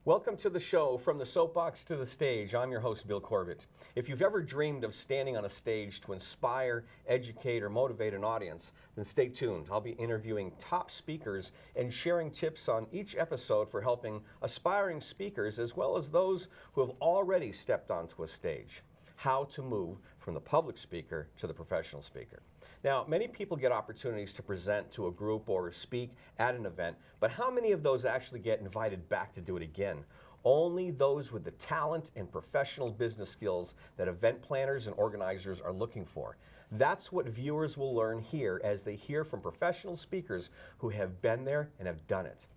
Welcome to the show, From the Soapbox to the Stage. I'm your host, Bill Corbett. If you've ever dreamed of standing on a stage to inspire, educate, or motivate an audience, then stay tuned. I'll be interviewing top speakers and sharing tips on each episode for helping aspiring speakers as well as those who have already stepped onto a stage. How to move from the public speaker to the professional speaker. Now, many people get opportunities to present to a group or speak at an event, but how many of those actually get invited back to do it again? Only those with the talent and professional business skills that event planners and organizers are looking for. That's what viewers will learn here as they hear from professional speakers who have been there and have done it.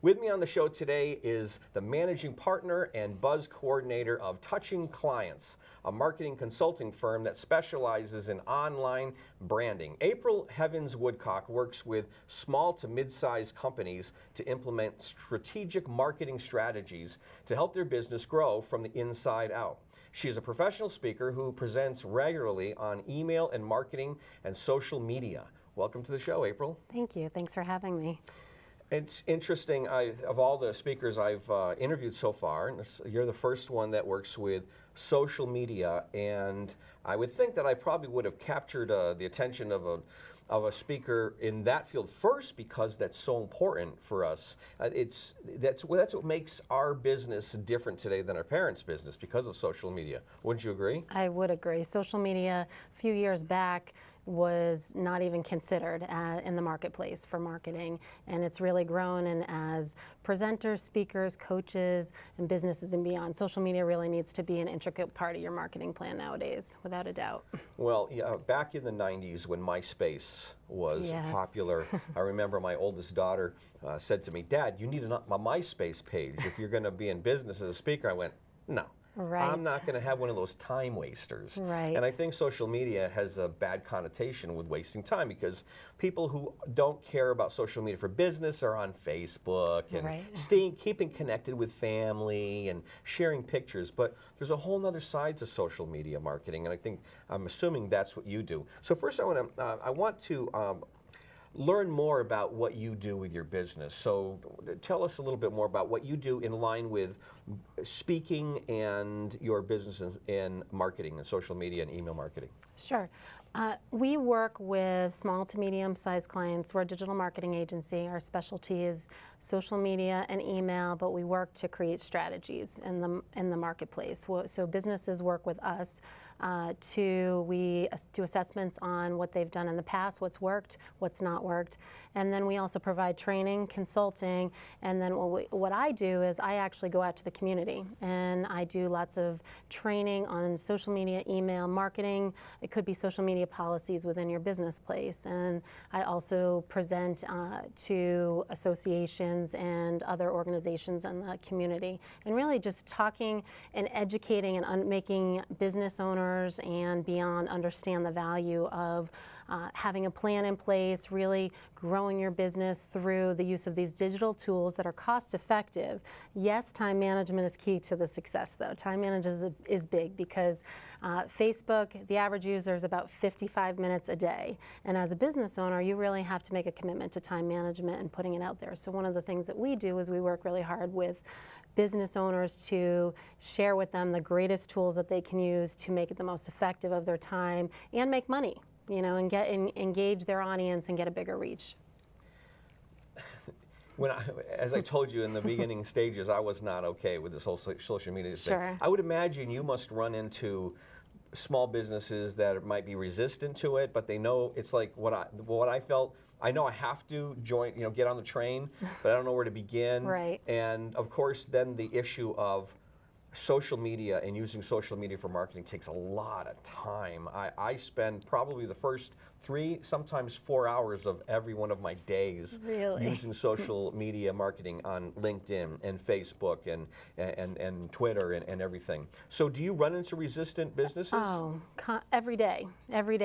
With me on the show today is the managing partner and buzz coordinator of Touching Clients, a marketing consulting firm that specializes in online branding. April Heavens-Woodcock works with small to mid-sized companies to implement strategic marketing strategies to help their business grow from the inside out. She is a professional speaker who presents regularly on email and marketing and social media. Welcome to the show, April. Thank you. Thanks for having me. It's interesting, of all the speakers I've interviewed so far, you're the first one that works with social media, and I would think that I probably would have captured the attention of a speaker in that field first because that's so important for us. That's what makes our business different today than our parents' business because of social media. Wouldn't you agree? I would agree. Social media a few years back was not even considered in the marketplace for marketing, and it's really grown. And as presenters, speakers, coaches, and businesses and beyond, social media really needs to be an intricate part of your marketing plan nowadays, without a doubt. Well, yeah, back in the 90s when MySpace was popular, I remember my oldest daughter said to me, "Dad, you need a MySpace page if you're going to be in business as a speaker." I went, "No. Right. I'm not going to have one of those time wasters." Right. And I think social media has a bad connotation with wasting time because people who don't care about social media for business are on Facebook and keeping connected with family and sharing pictures. But there's a whole other side to social media marketing, and I'm assuming that's what you do. So first, I want to learn more about what you do with your business. So tell us a little bit more about what you do in line with speaking and your business in marketing and social media and email marketing. Sure. We work with small to medium-sized clients. We're a digital marketing agency. Our specialty is social media and email, but we work to create strategies in the marketplace. So businesses work with us we do assessments on what they've done in the past, what's worked, what's not worked, and then we also provide training, consulting, and then what I do is I actually go out to the community and I do lots of training on social media, email, marketing. It could be social media policies within your business place, and I also present to associations and other organizations in the community, and really just talking and educating and making business owners and beyond understand the value of having a plan in place, really growing your business through the use of these digital tools that are cost effective. Yes, time management is key to the success though. Time management is big because Facebook, the average user is about 55 minutes a day. And as a business owner, you really have to make a commitment to time management and putting it out there. So one of the things that we do is we work really hard with business owners to share with them the greatest tools that they can use to make it the most effective of their time and make money, and engage their audience and get a bigger reach. As I told you in the beginning stages, I was not okay with this whole social media thing. Sure. I would imagine you must run into small businesses that might be resistant to it, but they know it's like what I felt. I know I have to join, get on the train, but I don't know where to begin. Right. And of course, then the issue of social media and using social media for marketing takes a lot of time. I spend probably the first 3, sometimes 4 hours of every one of my days using social media marketing on LinkedIn and Facebook and Twitter and everything. So do you run into resistant businesses? Oh, every day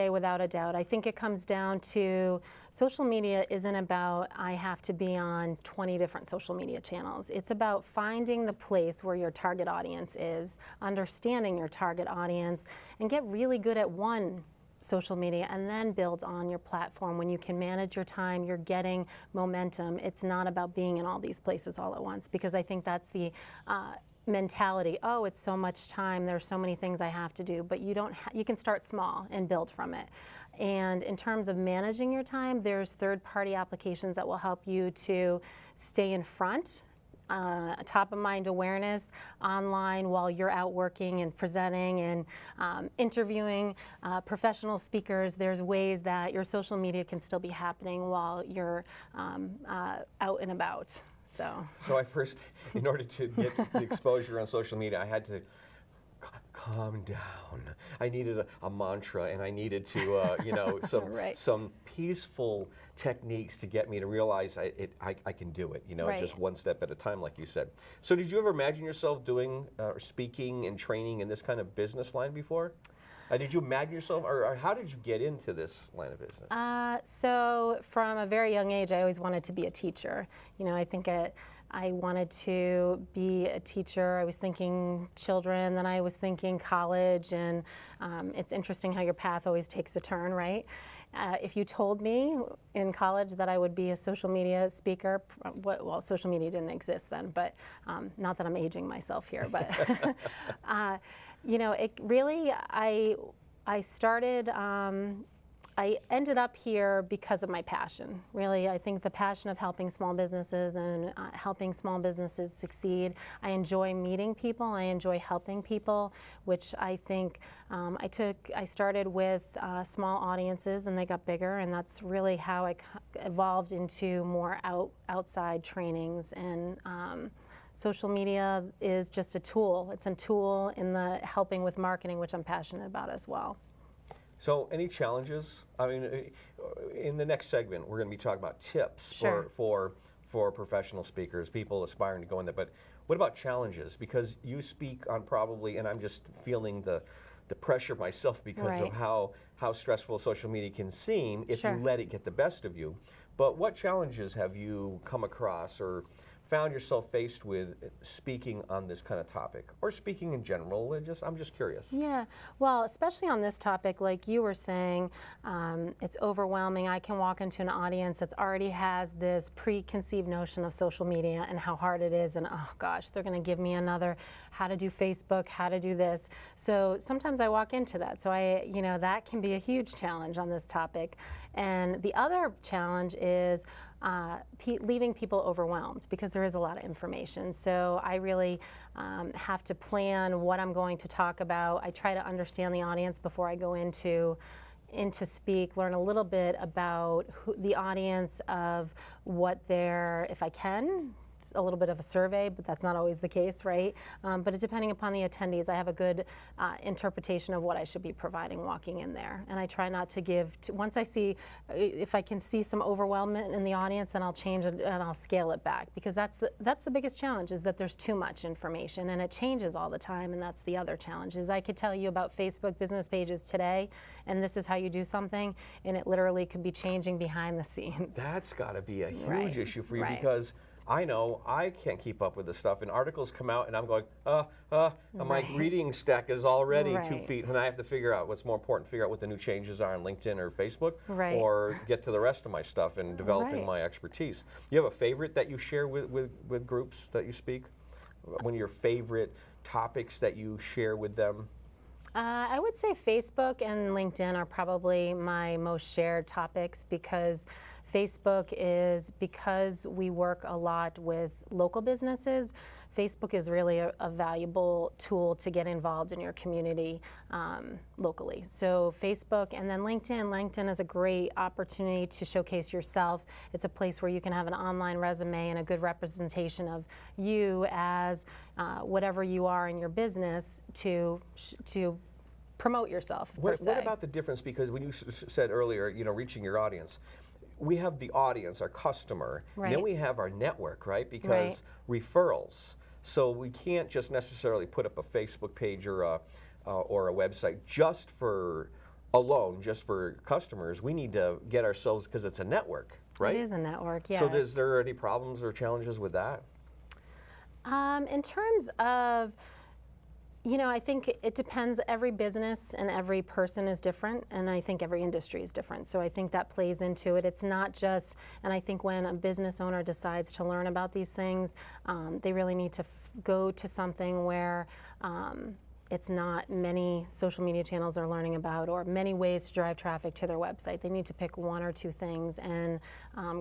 without a doubt. I think it comes down to social media isn't about I have to be on 20 different social media channels. It's about finding the place where your target audience is, understanding your target audience, and get really good at one social media and then build on your platform. When you can manage your time, you're getting momentum. It's not about being in all these places all at once, because I think that's the mentality. Oh, it's so much time, there's so many things I have to do, but you don't you can start small and build from it. And in terms of managing your time, there's third-party applications that will help you to stay in front, top of mind awareness online while you're out working and presenting and interviewing professional speakers. There's ways that your social media can still be happening while you're out and about. So I first, in order to get the exposure on social media, I had to calm down. I needed a mantra, and I needed to, some peaceful techniques to get me to realize I can do it. Just one step at a time, like you said. So, did you ever imagine yourself doing or speaking and training in this kind of business line before? Did you imagine yourself, or how did you get into this line of business? So from a very young age, I always wanted to be a teacher. I think I wanted to be a teacher. I was thinking children, then I was thinking college, and it's interesting how your path always takes a turn, right? If you told me in college that I would be a social media speaker, well, social media didn't exist then, but not that I'm aging myself here, but it really, I started, I ended up here because of my passion. Really, I think the passion of helping small businesses and helping small businesses succeed. I enjoy meeting people. I enjoy helping people, which I think I started with small audiences, and they got bigger, and that's really how I evolved into more outside trainings. And social media is just a tool. It's a tool in the helping with marketing, which I'm passionate about as well. So, any challenges? I mean, in the next segment, we're going to be talking about tips for professional speakers, people aspiring to go in there. But what about challenges? Because you speak on probably, and I'm just feeling the pressure myself because of how stressful social media can seem if you let it get the best of you. But what challenges have you come across or found yourself faced with speaking on this kind of topic, or speaking in general? I'm just curious. Yeah, well, especially on this topic, like you were saying, it's overwhelming. I can walk into an audience that already has this preconceived notion of social media and how hard it is, and oh gosh, they're going to give me another how to do Facebook, how to do this. So sometimes I walk into that. So that can be a huge challenge on this topic. And the other challenge is leaving people overwhelmed, because there is a lot of information. So I really have to plan what I'm going to talk about. I try to understand the audience before I go into speak, learn a little bit about the audience, of what if I can, a little bit of a survey, but that's not always the case, right? But it's depending upon the attendees. I have a good interpretation of what I should be providing walking in there. And I try not to give, once I see, if I can see some overwhelmment in the audience, then I'll change it and I'll scale it back. Because that's the biggest challenge, is that there's too much information and it changes all the time. And that's the other challenge, is I could tell you about Facebook business pages today, and this is how you do something, and it literally could be changing behind the scenes. That's got to be a huge issue for you, because I know I can't keep up with this stuff, and articles come out, and I'm going, my reading stack is already 2 feet, and I have to figure out what's more important, figure out what the new changes are on LinkedIn or Facebook, or get to the rest of my stuff and developing my expertise. You have a favorite that you share with groups that you speak? One of your favorite topics that you share with them? I would say Facebook and LinkedIn are probably my most shared topics, because Facebook is, because we work a lot with local businesses, Facebook is really a valuable tool to get involved in your community locally. So Facebook, and then LinkedIn. LinkedIn is a great opportunity to showcase yourself. It's a place where you can have an online resume and a good representation of you as whatever you are in your business to promote yourself. What about the difference? Because when you said earlier, reaching your audience, we have the audience, our customer, and then we have our network, right? Because referrals. So we can't just necessarily put up a Facebook page or a website just for customers. We need to get ourselves, because it's a network, right? It is a network, yes. So is there any problems or challenges with that? In terms of You know, I think it depends. Every business and every person is different, and I think every industry is different. So I think that plays into it. It's not just, and I think when a business owner decides to learn about these things, they really need to go to something where it's not many social media channels they're learning about or many ways to drive traffic to their website. They need to pick one or two things and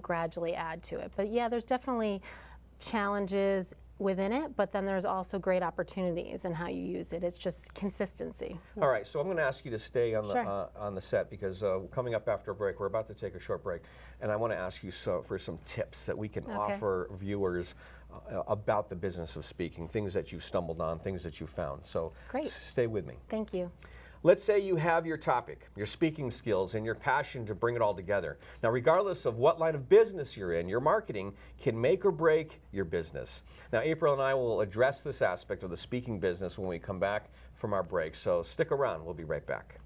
gradually add to it. But yeah, there's definitely challenges within it, but then there's also great opportunities in how you use it. It's just consistency. All right, so I'm going to ask you to stay on the Sure. on the set because coming up after a break, we're about to take a short break, and I want to ask you for some tips that we can offer viewers about the business of speaking, things that you've stumbled on, things that you found. So Great. Stay with me. Thank you. Let's say you have your topic, your speaking skills, and your passion to bring it all together. Now, regardless of what line of business you're in, your marketing can make or break your business. Now, April and I will address this aspect of the speaking business when we come back from our break, so stick around. We'll be right back.